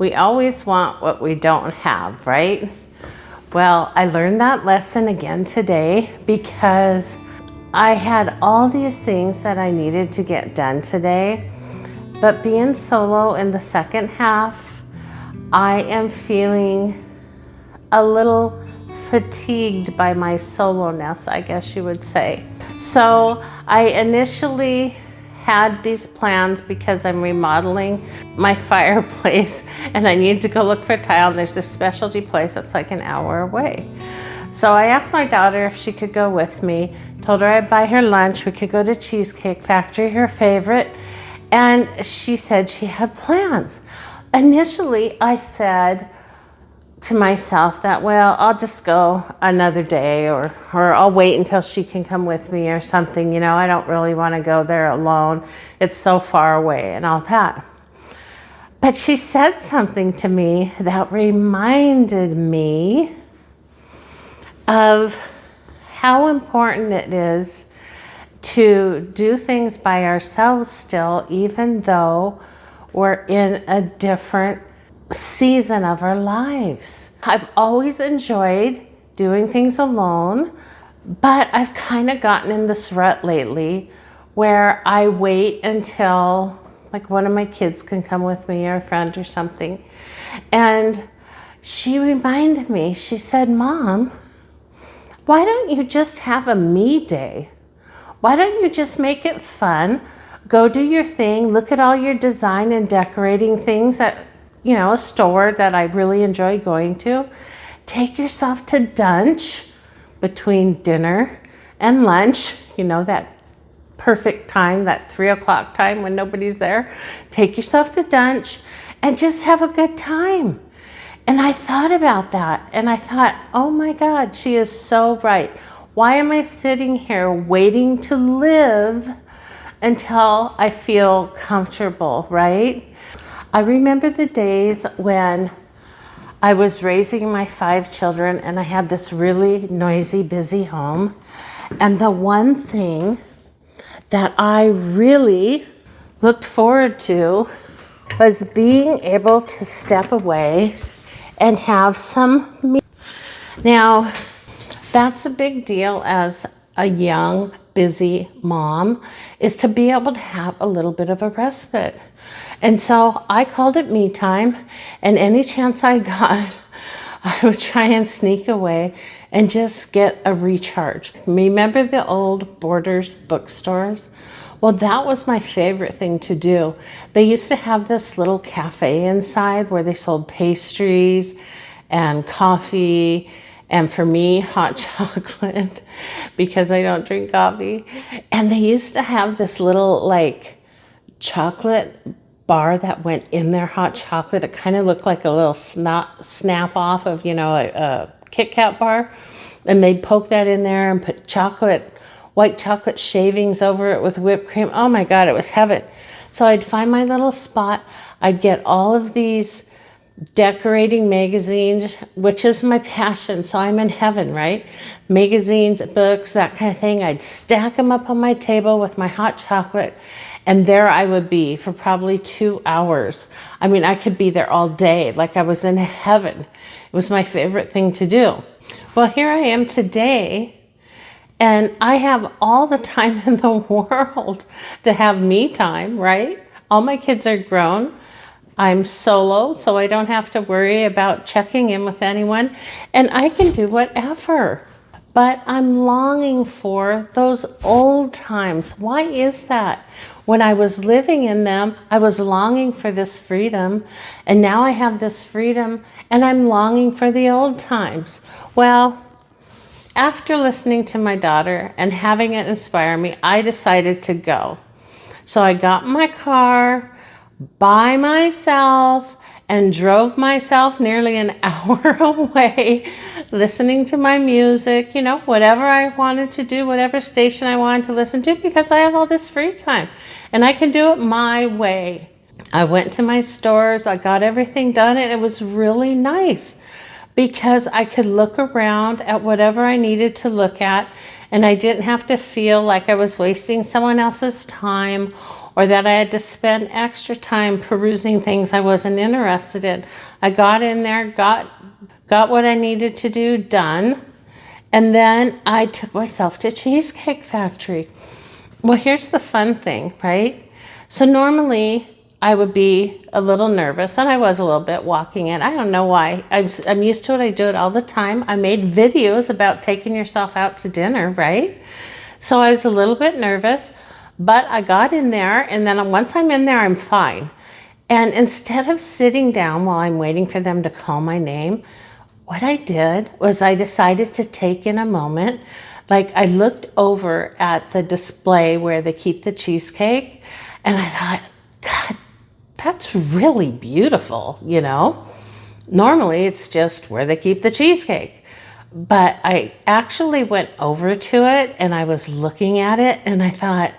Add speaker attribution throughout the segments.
Speaker 1: We always want what we don't have, right? Well, I learned that lesson again today because I had all these things that I needed to get done today, but being solo in the second half, I am feeling a little fatigued by my solo-ness, I guess you would say. So I initially had these plans because I'm remodeling my fireplace and I need to go look for tile, and there's this specialty place that's like an hour away. So I asked my daughter if she could go with me, told her I'd buy her lunch, we could go to Cheesecake Factory, her favorite, and she said she had plans. Initially, I said to myself that, well, I'll just go another day or I'll wait until she can come with me or something. You know, I don't really want to go there alone. It's so far away and all that. But she said something to me that reminded me of how important it is to do things by ourselves still, even though we're in a different season of our lives. I've always enjoyed doing things alone, but I've kind of gotten in this rut lately where I wait until like one of my kids can come with me or a friend or something. And she reminded me, she said, Mom, why don't you just have a me day? Why don't you just make it fun? Go do your thing, look at all your design and decorating things at a store that I really enjoy going to. Take yourself to Dunch between dinner and lunch, that perfect time, that 3 o'clock time when nobody's there. Take yourself to Dunch and just have a good time. And I thought about that and I thought, oh my God, she is so right. Why am I sitting here waiting to live until I feel comfortable, right? I remember the days when I was raising my 5 children and I had this really noisy, busy home. And the one thing that I really looked forward to was being able to step away and have some me. Now, that's a big deal as a young, busy mom, is to be able to have a little bit of a respite. And so I called it me time, and any chance I got, I would try and sneak away and just get a recharge. Remember the old Borders bookstores? Well, that was my favorite thing to do. They used to have this little cafe inside where they sold pastries and coffee, and for me, hot chocolate, because I don't drink coffee. And they used to have this little chocolate bar that went in their hot chocolate. It kind of looked like a little snap off of, a Kit Kat bar. And they'd poke that in there and put white chocolate shavings over it with whipped cream. Oh my God, it was heaven. So I'd find my little spot. I'd get all of these decorating magazines, which is my passion. So I'm in heaven, right? Magazines, books, that kind of thing. I'd stack them up on my table with my hot chocolate. And there I would be for probably 2 hours. I mean, I could be there all day, like I was in heaven. It was my favorite thing to do. Well, here I am today, and I have all the time in the world to have me time, right? All my kids are grown. I'm solo, so I don't have to worry about checking in with anyone, and I can do whatever. But I'm longing for those old times. Why is that? When I was living in them, I was longing for this freedom, and now I have this freedom, and I'm longing for the old times. Well, after listening to my daughter and having it inspire me, I decided to go. So I got in my car by myself and drove myself nearly an hour away, listening to my music, whatever I wanted to do, whatever station I wanted to listen to, because I have all this free time and I can do it my way. I went to my stores, I got everything done, and it was really nice because I could look around at whatever I needed to look at, and I didn't have to feel like I was wasting someone else's time or that I had to spend extra time perusing things I wasn't interested in. I got in there, got what I needed to do done, and then I took myself to Cheesecake Factory. Well, here's the fun thing, right? So normally I would be a little nervous, and I was a little bit walking in. I don't know why. I'm used to it. I do it all the time. I made videos about taking yourself out to dinner, right? So I was a little bit nervous, but I got in there, and then once I'm in there, I'm fine. And instead of sitting down while I'm waiting for them to call my name, what I did was I decided to take in a moment. Like, I looked over at the display where they keep the cheesecake, and I thought, God, that's really beautiful, you know? Normally it's just where they keep the cheesecake. But I actually went over to it and I was looking at it and I thought,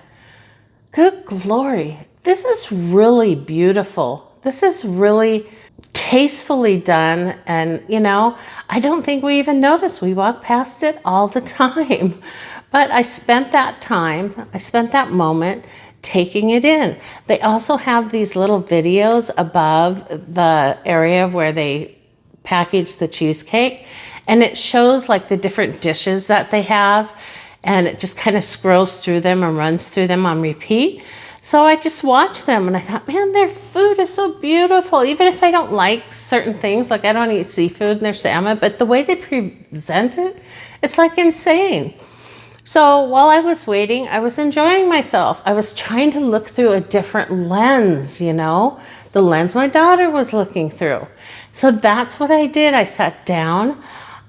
Speaker 1: good glory, this is really beautiful. This is really tastefully done. And, you know, I don't think we even noticed. We walk past it all the time. But I spent that moment taking it in. They also have these little videos above the area where they package the cheesecake, and it shows like the different dishes that they have, and it just kind of scrolls through them and runs through them on repeat. So I just watched them and I thought, man, their food is so beautiful. Even if I don't like certain things, like I don't eat seafood and their salmon, but the way they present it, it's like insane. So while I was waiting, I was enjoying myself. I was trying to look through a different lens, you know, the lens my daughter was looking through. So that's what I did. I sat down,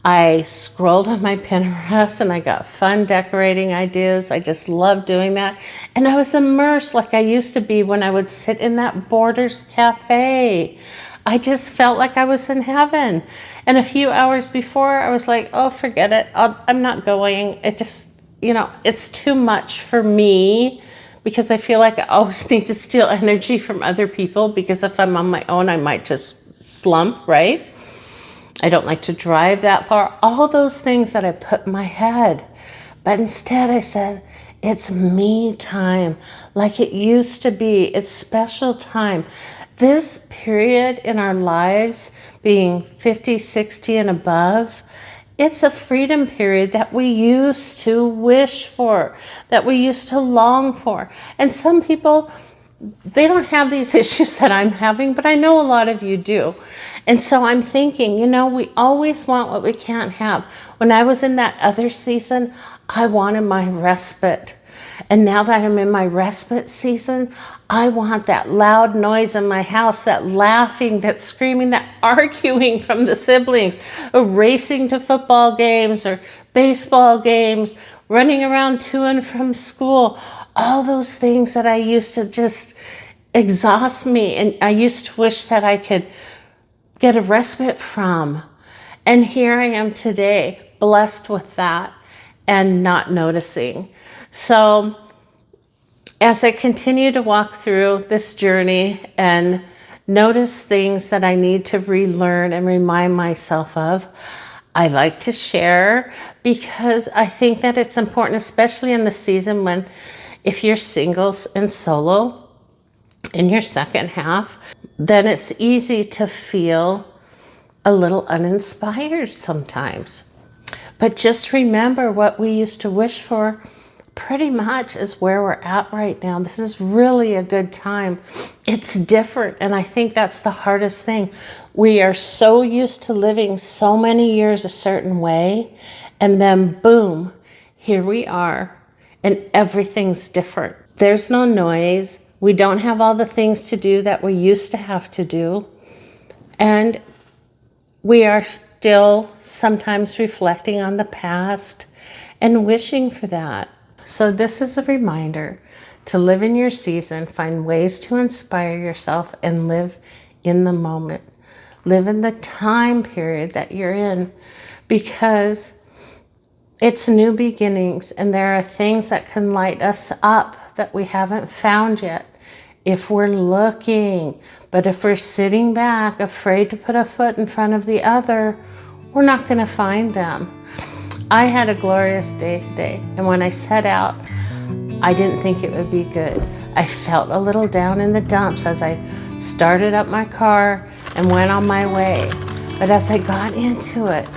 Speaker 1: I scrolled on my Pinterest, and I got fun decorating ideas. I just love doing that. And I was immersed like I used to be when I would sit in that Borders Cafe. I just felt like I was in heaven. And a few hours before, I was like, oh, forget it. I'm not going. It just, you know, it's too much for me, because I feel like I always need to steal energy from other people, because if I'm on my own, I might just slump, right? I don't like to drive that far. All those things that I put in my head. But instead I said, it's me time, like it used to be. It's special time. This period in our lives, being 50, 60 and above, it's a freedom period that we used to wish for, that we used to long for. And some people, they don't have these issues that I'm having, but I know a lot of you do. And so I'm thinking, you know, we always want what we can't have. When I was in that other season, I wanted my respite. And now that I'm in my respite season, I want that loud noise in my house, that laughing, that screaming, that arguing from the siblings, or racing to football games or baseball games, running around to and from school. All those things that I used to just exhaust me, and I used to wish that I could get a respite from. And here I am today, blessed with that and not noticing. So as I continue to walk through this journey and notice things that I need to relearn and remind myself of, I like to share, because I think that it's important, especially in the season when, if you're single and solo in your second half, then it's easy to feel a little uninspired sometimes. But just remember, what we used to wish for pretty much is where we're at right now. This is really a good time. It's different, and I think that's the hardest thing. We are so used to living so many years a certain way, and then boom, here we are, and everything's different. There's no noise. We don't have all the things to do that we used to have to do, and we are still sometimes reflecting on the past and wishing for that. So this is a reminder to live in your season, find ways to inspire yourself, and live in the moment. Live in the time period that you're in, because it's new beginnings, and there are things that can light us up that we haven't found yet if we're looking. But if we're sitting back, afraid to put a foot in front of the other, we're not going to find them. I had a glorious day today, and when I set out, I didn't think it would be good. I felt a little down in the dumps as I started up my car and went on my way. But as I got into it,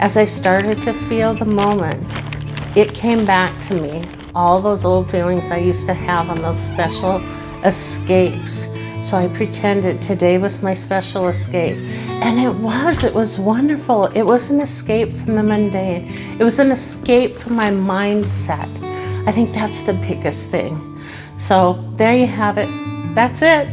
Speaker 1: as I started to feel the moment, it came back to me. All those old feelings I used to have on those special escapes. So I pretended today was my special escape. And it was wonderful. It was an escape from the mundane. It was an escape from my mindset. I think that's the biggest thing. So there you have it. That's it.